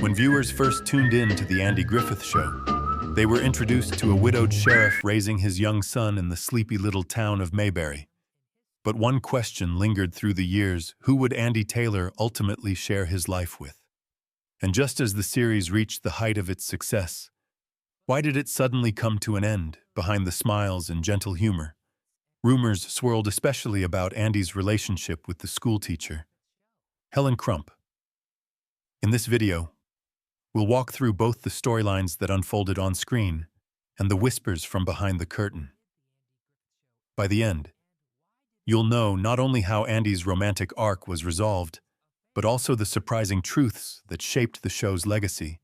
When viewers first tuned in to the Andy Griffith Show, they were introduced to a widowed sheriff raising his young son in the sleepy little town of Mayberry. But one question lingered through the years: who would Andy Taylor ultimately share his life with? And just as the series reached the height of its success, why did it suddenly come to an end behind the smiles and gentle humor? Rumors swirled especially about Andy's relationship with the schoolteacher, Helen Crump. In this video, we'll walk through both the storylines that unfolded on screen and the whispers from behind the curtain. By the end, you'll know not only how Andy's romantic arc was resolved, but also the surprising truths that shaped the show's legacy.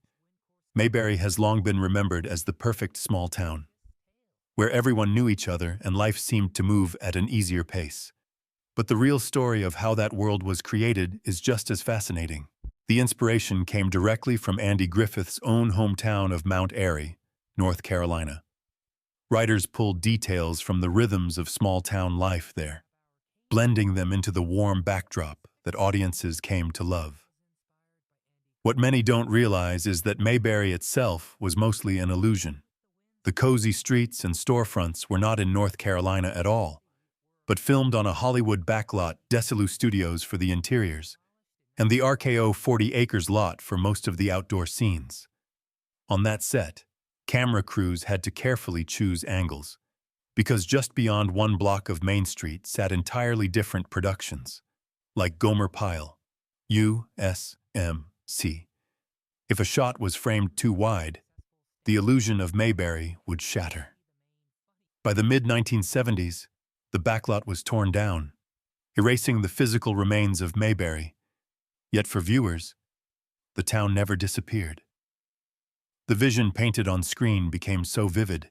Mayberry has long been remembered as the perfect small town, where everyone knew each other and life seemed to move at an easier pace. But the real story of how that world was created is just as fascinating. The inspiration came directly from Andy Griffith's own hometown of Mount Airy, North Carolina. Writers pulled details from the rhythms of small-town life there, blending them into the warm backdrop that audiences came to love. What many don't realize is that Mayberry itself was mostly an illusion. The cozy streets and storefronts were not in North Carolina at all, but filmed on a Hollywood backlot, Desilu Studios for the interiors, and the RKO 40 acres lot for most of the outdoor scenes. On that set, camera crews had to carefully choose angles, because just beyond one block of Main Street sat entirely different productions, like Gomer Pyle, USMC. If a shot was framed too wide, the illusion of Mayberry would shatter. By the mid-1970s, the backlot was torn down, erasing the physical remains of Mayberry. Yet for viewers, the town never disappeared. The vision painted on screen became so vivid,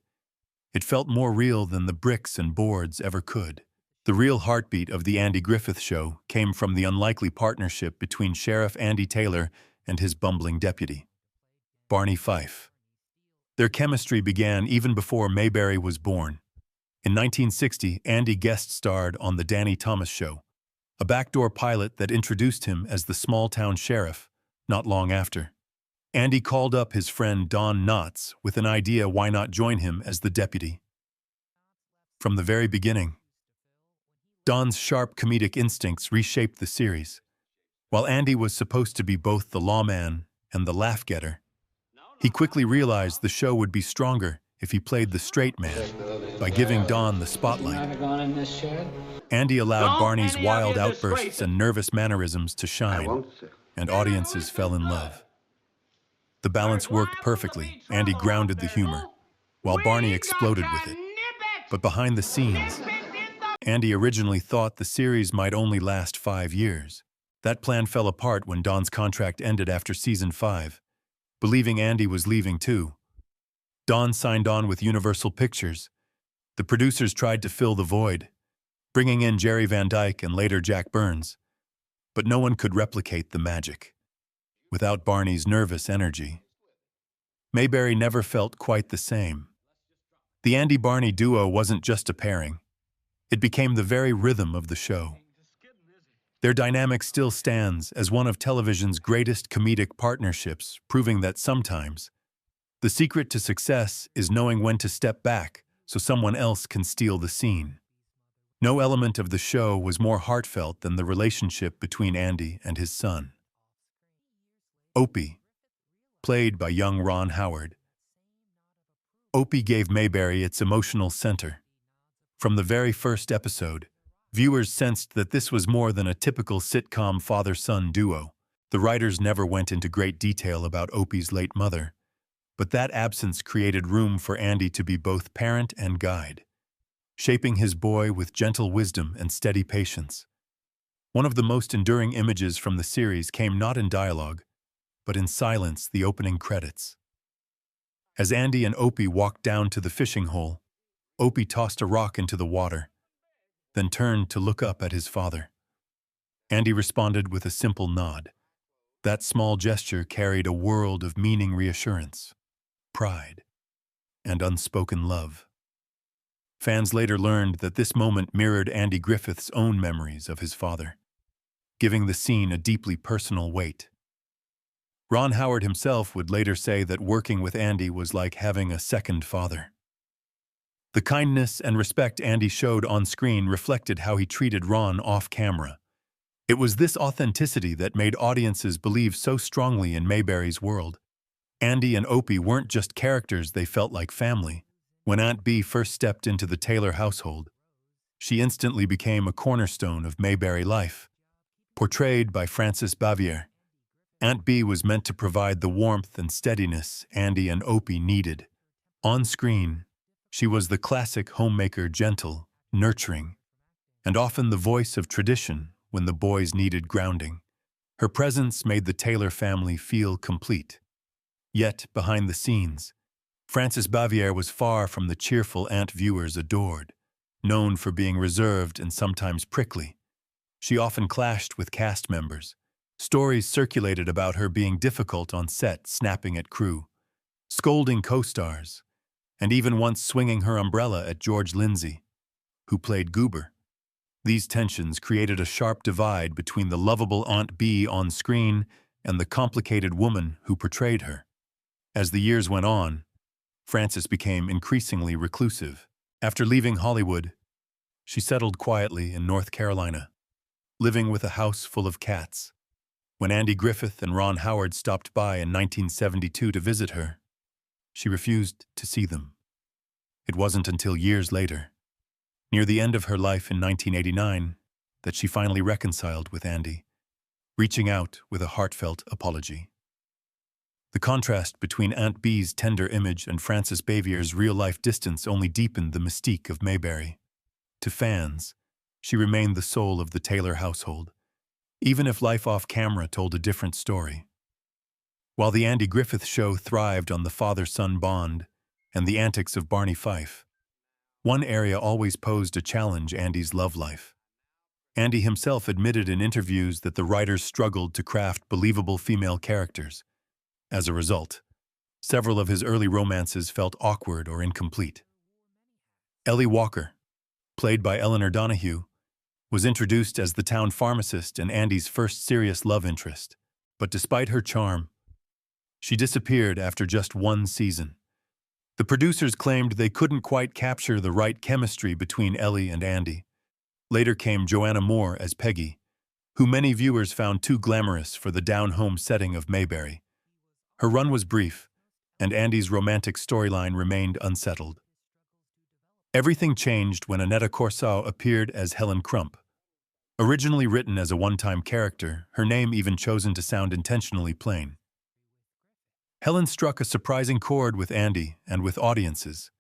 it felt more real than the bricks and boards ever could. The real heartbeat of the Andy Griffith Show came from the unlikely partnership between Sheriff Andy Taylor and his bumbling deputy, Barney Fife. Their chemistry began even before Mayberry was born. In 1960, Andy guest-starred on The Danny Thomas Show, a backdoor pilot that introduced him as the small-town sheriff. Not long after, Andy called up his friend Don Knotts with an idea: why not join him as the deputy? From the very beginning, Don's sharp comedic instincts reshaped the series. While Andy was supposed to be both the lawman and the laugh-getter, he quickly realized the show would be stronger if he played the straight man by giving Don the spotlight. Andy allowed Barney's wild outbursts and nervous mannerisms to shine, and audiences fell in love. The balance worked perfectly. Andy grounded the humor, while Barney exploded with it. But behind the scenes, Andy originally thought the series might only last 5 years. That plan fell apart when Don's contract ended after season 5, believing Andy was leaving too. Don signed on with Universal Pictures. The producers tried to fill the void, bringing in Jerry Van Dyke and later Jack Burns. But no one could replicate the magic without Barney's nervous energy. Mayberry never felt quite the same. The Andy-Barney duo wasn't just a pairing. It became the very rhythm of the show. Their dynamic still stands as one of television's greatest comedic partnerships, proving that sometimes the secret to success is knowing when to step back so someone else can steal the scene. No element of the show was more heartfelt than the relationship between Andy and his son, Opie, played by young Ron Howard. Opie gave Mayberry its emotional center. From the very first episode, viewers sensed that this was more than a typical sitcom father-son duo. The writers never went into great detail about Opie's late mother, but that absence created room for Andy to be both parent and guide, shaping his boy with gentle wisdom and steady patience. One of the most enduring images from the series came not in dialogue, but in silence: the opening credits. As Andy and Opie walked down to the fishing hole, Opie tossed a rock into the water, then turned to look up at his father. Andy responded with a simple nod. That small gesture carried a world of meaning: reassurance, pride, and unspoken love. Fans later learned that this moment mirrored Andy Griffith's own memories of his father, giving the scene a deeply personal weight. Ron Howard himself would later say that working with Andy was like having a second father. The kindness and respect Andy showed on screen reflected how he treated Ron off-camera. It was this authenticity that made audiences believe so strongly in Mayberry's world. Andy and Opie weren't just characters, they felt like family. When Aunt Bee first stepped into the Taylor household, she instantly became a cornerstone of Mayberry life. Portrayed by Frances Bavier, Aunt Bee was meant to provide the warmth and steadiness Andy and Opie needed. On screen, she was the classic homemaker, gentle, nurturing, and often the voice of tradition when the boys needed grounding. Her presence made the Taylor family feel complete. Yet, behind the scenes, Frances Bavier was far from the cheerful aunt viewers adored. Known for being reserved and sometimes prickly, she often clashed with cast members. Stories circulated about her being difficult on set, snapping at crew, scolding co-stars, and even once swinging her umbrella at George Lindsay, who played Goober. These tensions created a sharp divide between the lovable Aunt Bee on screen and the complicated woman who portrayed her. As the years went on, Frances became increasingly reclusive. After leaving Hollywood, she settled quietly in North Carolina, living with a house full of cats. When Andy Griffith and Ron Howard stopped by in 1972 to visit her, she refused to see them. It wasn't until years later, near the end of her life in 1989, that she finally reconciled with Andy, reaching out with a heartfelt apology. The contrast between Aunt Bee's tender image and Frances Bavier's real-life distance only deepened the mystique of Mayberry. To fans, she remained the soul of the Taylor household, even if life off-camera told a different story. While the Andy Griffith Show thrived on the father-son bond and the antics of Barney Fife, one area always posed a challenge: Andy's love life. Andy himself admitted in interviews that the writers struggled to craft believable female characters. As a result, several of his early romances felt awkward or incomplete. Ellie Walker, played by Eleanor Donahue, was introduced as the town pharmacist and Andy's first serious love interest, but despite her charm, she disappeared after just one season. The producers claimed they couldn't quite capture the right chemistry between Ellie and Andy. Later came Joanna Moore as Peggy, who many viewers found too glamorous for the down-home setting of Mayberry. Her run was brief, and Andy's romantic storyline remained unsettled. Everything changed when Annetta Corsaut appeared as Helen Crump. Originally written as a one-time character, her name even chosen to sound intentionally plain. Helen struck a surprising chord with Andy and with audiences.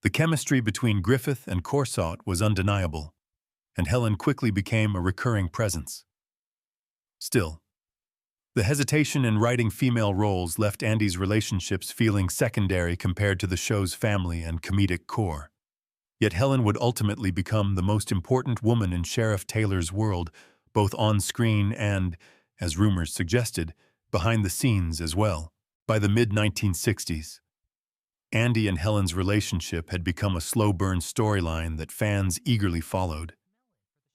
The chemistry between Griffith and Corsaut was undeniable, and Helen quickly became a recurring presence. Still, the hesitation in writing female roles left Andy's relationships feeling secondary compared to the show's family and comedic core. Yet Helen would ultimately become the most important woman in Sheriff Taylor's world, both on screen and, as rumors suggested, behind the scenes as well. By the mid-1960s, Andy and Helen's relationship had become a slow-burn storyline that fans eagerly followed.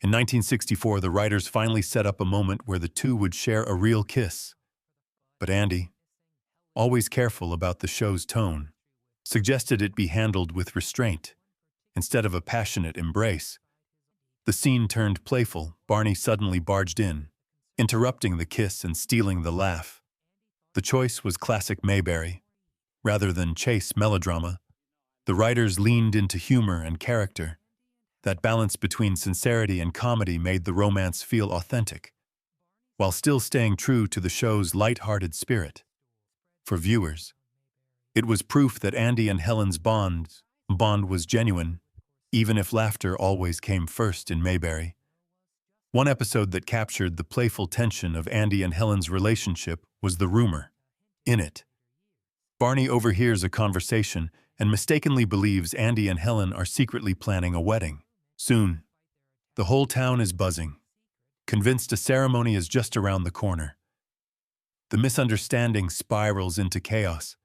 In 1964, the writers finally set up a moment where the two would share a real kiss. But Andy, always careful about the show's tone, suggested it be handled with restraint, instead of a passionate embrace. The scene turned playful. Barney suddenly barged in, interrupting the kiss and stealing the laugh. The choice was classic Mayberry. Rather than chase melodrama, the writers leaned into humor and character. That balance between sincerity and comedy made the romance feel authentic, while still staying true to the show's light-hearted spirit. For viewers, it was proof that Andy and Helen's bond was genuine, even if laughter always came first in Mayberry. One episode that captured the playful tension of Andy and Helen's relationship was The Rumor. In it, Barney overhears a conversation and mistakenly believes Andy and Helen are secretly planning a wedding. Soon, the whole town is buzzing, convinced a ceremony is just around the corner. The misunderstanding spirals into chaos,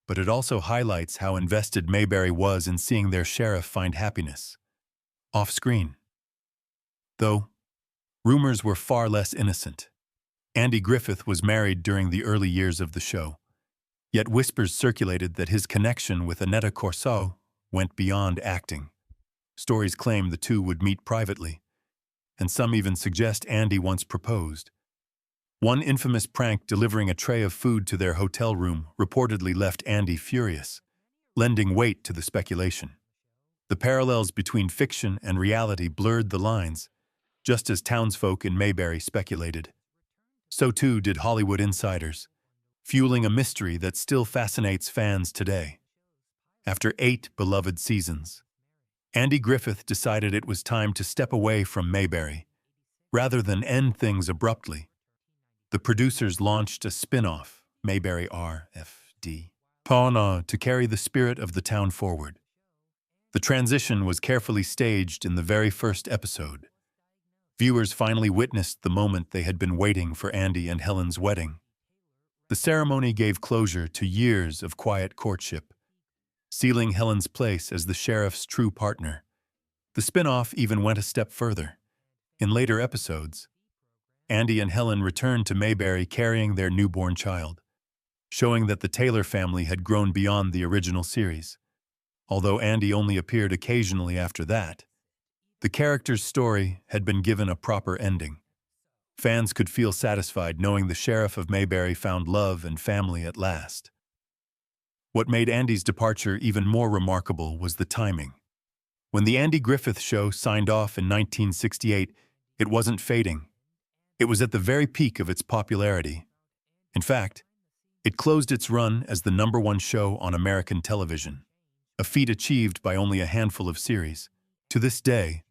but it also highlights how invested Mayberry was in seeing their sheriff find happiness off-screen. Though, rumors were far less innocent. Andy Griffith was married during the early years of the show, yet whispers circulated that his connection with Annetta Corso went beyond acting. Stories claim the two would meet privately, and some even suggest Andy once proposed. One infamous prank delivering a tray of food to their hotel room reportedly left Andy furious, lending weight to the speculation. The parallels between fiction and reality blurred the lines, just as townsfolk in Mayberry speculated. So too did Hollywood insiders, fueling a mystery that still fascinates fans today. After 8 beloved seasons, Andy Griffith decided it was time to step away from Mayberry. Rather than end things abruptly, the producers launched a spin-off, Mayberry RFD, to carry the spirit of the town forward. The transition was carefully staged in the very first episode. Viewers finally witnessed the moment they had been waiting for Andy and Helen's wedding. The ceremony gave closure to years of quiet courtship, sealing Helen's place as the sheriff's true partner. The spin-off even went a step further. In later episodes, Andy and Helen returned to Mayberry carrying their newborn child, showing that the Taylor family had grown beyond the original series. Although Andy only appeared occasionally after that, the character's story had been given a proper ending. Fans could feel satisfied knowing the sheriff of Mayberry found love and family at last. What made Andy's departure even more remarkable was the timing. When the Andy Griffith Show signed off in 1968, it wasn't fading. It was at the very peak of its popularity. In fact, it closed its run as the #1 show on American television, a feat achieved by only a handful of series. To this day,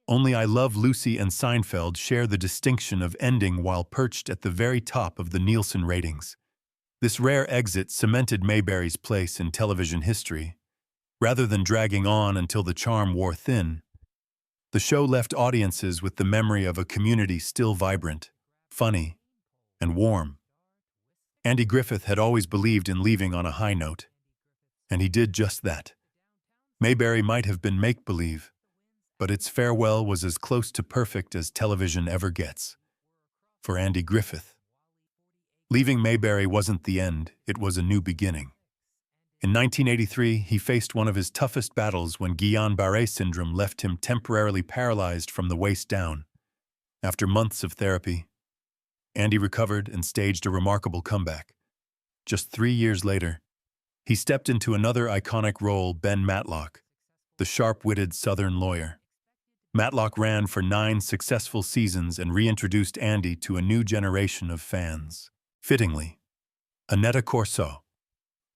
only I Love Lucy and Seinfeld share the distinction of ending while perched at the very top of the Nielsen ratings. This rare exit cemented Mayberry's place in television history. Rather than dragging on until the charm wore thin, the show left audiences with the memory of a community still vibrant, funny, and warm. Andy Griffith had always believed in leaving on a high note, and he did just that. Mayberry might have been make-believe, but its farewell was as close to perfect as television ever gets. For Andy Griffith, leaving Mayberry wasn't the end, it was a new beginning. In 1983, he faced one of his toughest battles when Guillain-Barré syndrome left him temporarily paralyzed from the waist down. After months of therapy, Andy recovered and staged a remarkable comeback. Just 3 years later, he stepped into another iconic role, Ben Matlock, the sharp-witted Southern lawyer. Matlock ran for 9 successful seasons and reintroduced Andy to a new generation of fans. Fittingly, Annetta Corso,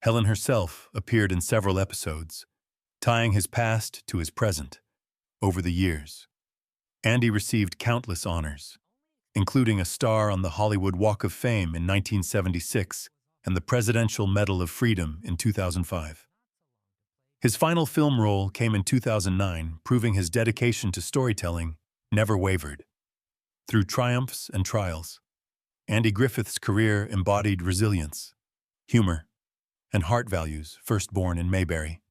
Helen herself, appeared in several episodes, tying his past to his present. Over the years, Andy received countless honors, including a star on the Hollywood Walk of Fame in 1976 and the Presidential Medal of Freedom in 2005. His final film role came in 2009, proving his dedication to storytelling never wavered. Through triumphs and trials, Andy Griffith's career embodied resilience, humor, and heart values first born in Mayberry.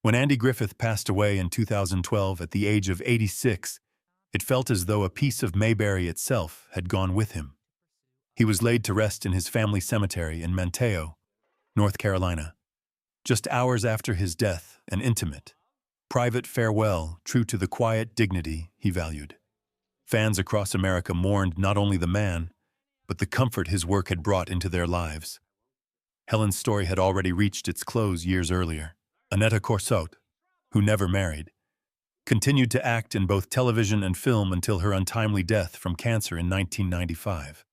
When Andy Griffith passed away in 2012 at the age of 86, it felt as though a piece of Mayberry itself had gone with him. He was laid to rest in his family cemetery in Manteo, North Carolina. Just hours after his death, an intimate, private farewell true to the quiet dignity he valued. Fans across America mourned not only the man, but the comfort his work had brought into their lives. Helen's story had already reached its close years earlier. Annetta Corso, who never married, continued to act in both television and film until her untimely death from cancer in 1995.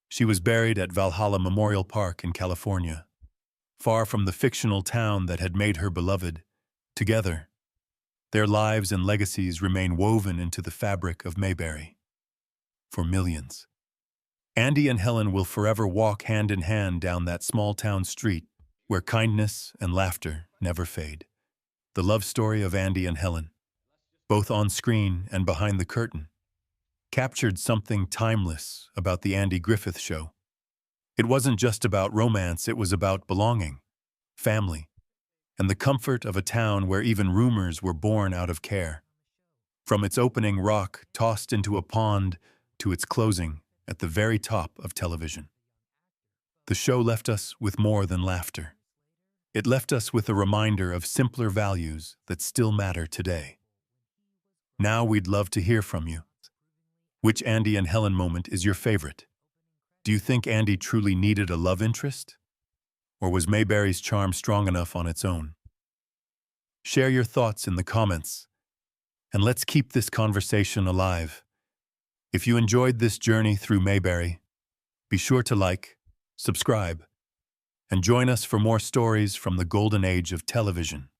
She was buried at Valhalla Memorial Park in California, far from the fictional town that had made her beloved. Together, their lives and legacies remain woven into the fabric of Mayberry. For millions, Andy and Helen will forever walk hand in hand down that small-town street where kindness and laughter never fade. The love story of Andy and Helen, both on screen and behind the curtain, captured something timeless about the Andy Griffith Show. It wasn't just about romance, it was about belonging, family, and the comfort of a town where even rumors were born out of care. From its opening rock tossed into a pond to its closing, at the very top of television. The show left us with more than laughter. It left us with a reminder of simpler values that still matter today. Now we'd love to hear from you. Which Andy and Helen moment is your favorite? Do you think Andy truly needed a love interest? Or was Mayberry's charm strong enough on its own? Share your thoughts in the comments, and let's keep this conversation alive. If you enjoyed this journey through Mayberry, be sure to like, subscribe, and join us for more stories from the golden age of television.